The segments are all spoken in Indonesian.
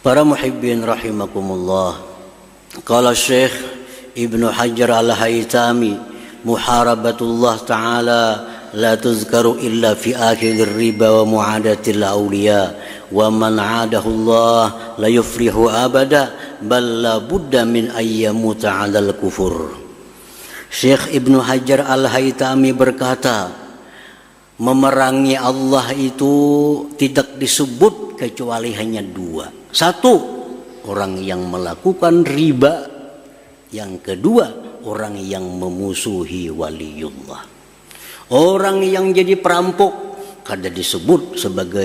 Para muhibbin rahimakumullah. Qala Syekh Ibnu Hajar Al-Haytami, muharabatullah ta'ala la tuzkaru illa fi akhir riba wa mu'adatil awliya wa man 'adahu Allah la yuflihu abada bal la budda min ayyamuta 'alal kufur. Syekh Ibnu Hajar Al-Haytami berkata, memerangi Allah itu tidak disebut kecuali hanya dua. Satu, orang yang melakukan riba. Yang kedua, orang yang memusuhi waliullah. Orang yang jadi perampok kada disebut sebagai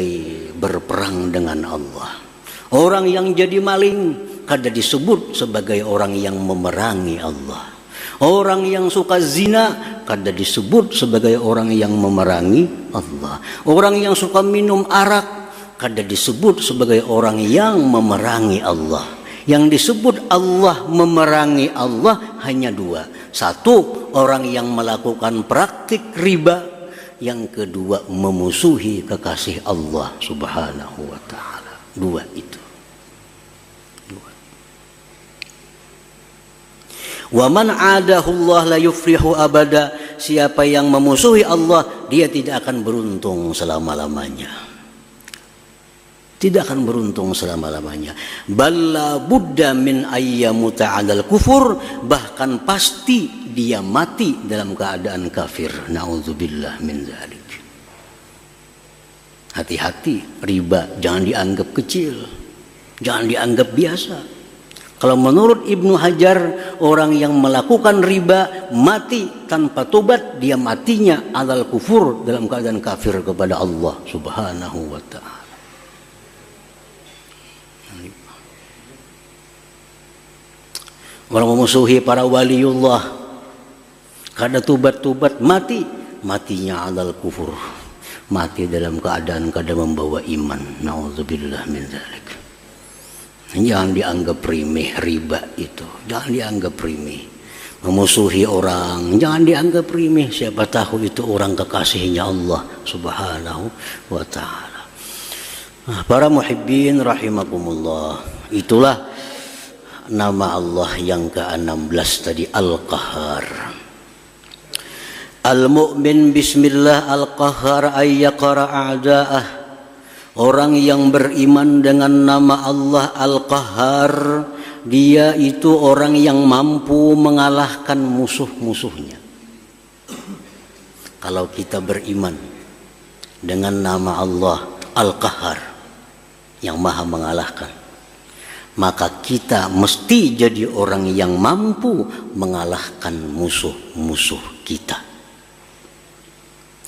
berperang dengan Allah. Orang yang jadi maling kada disebut sebagai orang yang memerangi Allah. Orang yang suka zina kada disebut sebagai orang yang memerangi Allah. Orang yang suka minum arak kada disebut sebagai orang yang memerangi Allah. Yang disebut Allah memerangi Allah hanya dua. Satu, orang yang melakukan praktik riba. Yang kedua, memusuhi kekasih Allah subhanahu wa ta'ala. Dua itu. Wa man 'adahu Allah la yuflihu abada. Siapa yang memusuhi Allah, dia tidak akan beruntung selama-lamanya. Tidak akan beruntung selama-lamanya. Balla budda min ayyamuta 'alal kufur, bahkan pasti dia mati dalam keadaan kafir. Nauzubillah min dzalik. Hati-hati, riba jangan dianggap kecil. Jangan dianggap biasa. Kalau menurut Ibnu Hajar, orang yang melakukan riba mati tanpa tobat, dia matinya 'alal kufur, dalam keadaan kafir kepada Allah Subhanahu wa ta'ala. Orang memusuhi para waliullah kada tobat-tobat matinya 'alal kufur, mati dalam keadaan kada membawa iman. Nauzubillah min dzalik. Jangan dianggap remeh riba itu, jangan dianggap remeh. Memusuhi orang jangan dianggap remeh, siapa tahu itu orang kekasihnya Allah Subhanahu wa ta'ala. Para muhibbin rahimakumullah, itulah nama Allah yang ke-16 tadi, Al-Qahhar. Al-mu'min bismillah al-qahhar ayyaqara a'da'ah. Orang yang beriman dengan nama Allah Al-Qahhar, dia itu orang yang mampu mengalahkan musuh-musuhnya. Kalau kita beriman dengan nama Allah Al-Qahhar, yang maha mengalahkan, maka kita mesti jadi orang yang mampu mengalahkan musuh-musuh kita.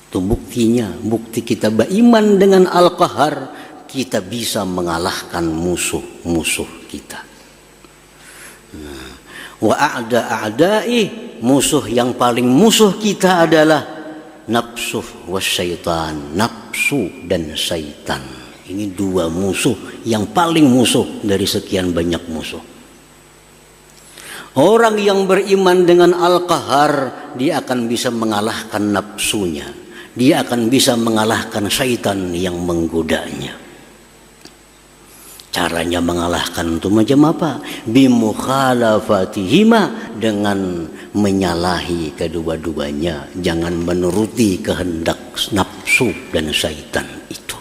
Itu buktinya, bukti kita beriman dengan Al-Qahhar, kita bisa mengalahkan musuh-musuh kita. Wa a'da'i, musuh yang paling musuh kita adalah nafsu wasyaitan, nafsu dan syaitan. Ini dua musuh yang paling musuh dari sekian banyak musuh. Orang yang beriman dengan Al-Qahhar, dia akan bisa mengalahkan nafsunya. Dia akan bisa mengalahkan syaitan yang menggodanya. Caranya mengalahkan itu macam apa? Bimukhalafatihima, dengan menyalahi kedua-duanya. Jangan menuruti kehendak nafsu dan syaitan itu.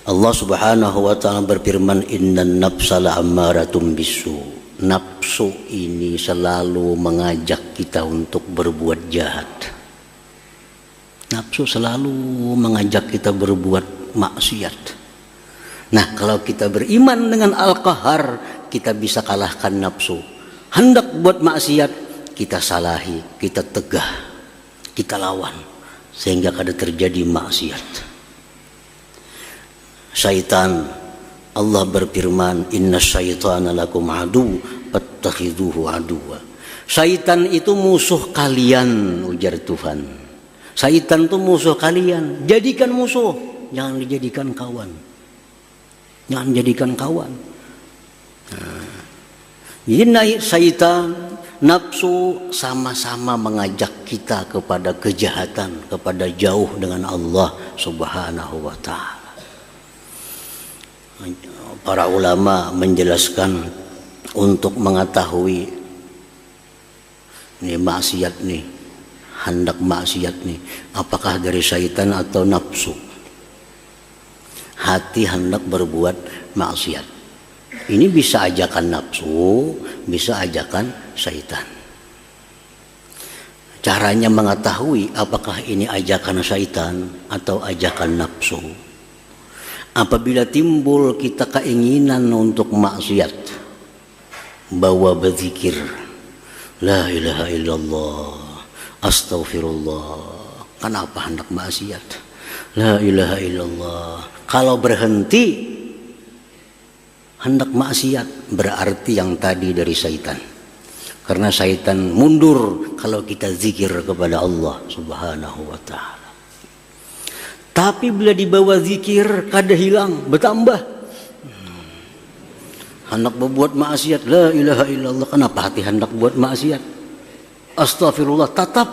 Allah Subhanahu wa ta'ala berfirman, innan nafsa la'ammaratun bisu. Nafsu ini selalu mengajak kita untuk berbuat jahat. Nafsu selalu mengajak kita berbuat maksiat. Nah, kalau kita beriman dengan Al-Qahhar, kita bisa kalahkan nafsu. Hendak buat maksiat, kita salahi, kita tegah, kita lawan, sehingga kada terjadi maksiat. Syaitan, Allah berfirman, inna syaitana lakum adu fattakhidhuhu aduwa. Syaitan itu musuh kalian, ujar Tuhan. Syaitan itu musuh kalian, jadikan musuh, jangan dijadikan kawan. Jangan jadikan kawan. Jadi syaitan, nafsu sama-sama mengajak kita kepada kejahatan, kepada jauh dengan Allah Subhanahu wa ta'ala. para ulama menjelaskan untuk mengetahui ini maksiat nih, hendak maksiat nih, apakah dari syaitan atau nafsu. Hati hendak berbuat maksiat. Ini bisa ajakan nafsu, bisa ajakan syaitan. Caranya mengetahui apakah ini ajakan syaitan atau ajakan nafsu. Apabila timbul kita keinginan untuk maksiat, bawa berzikir, la ilaha illallah, astaghfirullah. Kenapa hendak maksiat? La ilaha illallah. Kalau berhenti hendak maksiat, berarti yang tadi dari syaitan. Karena syaitan mundur kalau kita zikir kepada Allah Subhanahu wa ta'ala. Tapi bila dibawa zikir, kada hilang, bertambah. Hendak berbuat maksiat, la ilaha illallah. Kenapa hati hendak buat maksiat? Astagfirullah, tetap.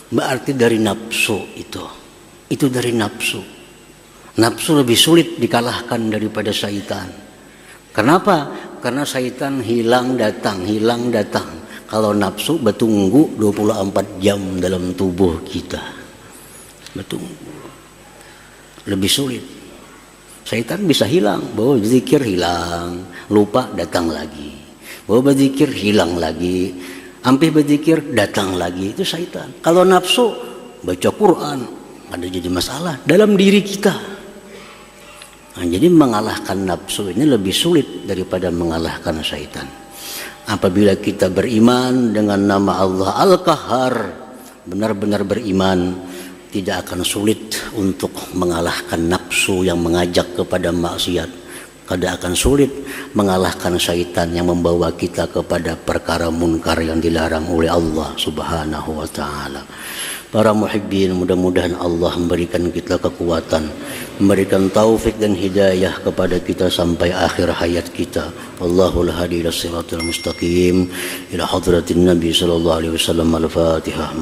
Berarti dari nafsu itu. Itu dari nafsu. Nafsu lebih sulit dikalahkan daripada syaitan. Kenapa? Karena syaitan hilang datang. Kalau nafsu bertunggu 24 jam dalam tubuh kita. Bertunggu. Lebih sulit. Syaitan bisa hilang, bawa berzikir hilang, lupa datang lagi. Bawa berzikir hilang lagi, hampir berzikir datang lagi. Itu syaitan. Kalau nafsu baca Quran, ada jadi masalah dalam diri kita. Nah, jadi mengalahkan nafsu ini lebih sulit daripada mengalahkan syaitan. Apabila kita beriman dengan nama Allah Al-Qahhar, benar-benar beriman, tidak akan sulit untuk mengalahkan nafsu yang mengajak kepada maksiat. Tidak akan sulit mengalahkan syaitan yang membawa kita kepada perkara munkar yang dilarang oleh Allah Subhanahu wa ta'ala. Para muhibbin, mudah-mudahan Allah memberikan kita kekuatan, memberikan taufik dan hidayah kepada kita sampai akhir hayat kita. Wallahul hadi ila siratal mustaqim, ila hadratin Nabi sallallahu alaihi wasallam. Al-Fatihah.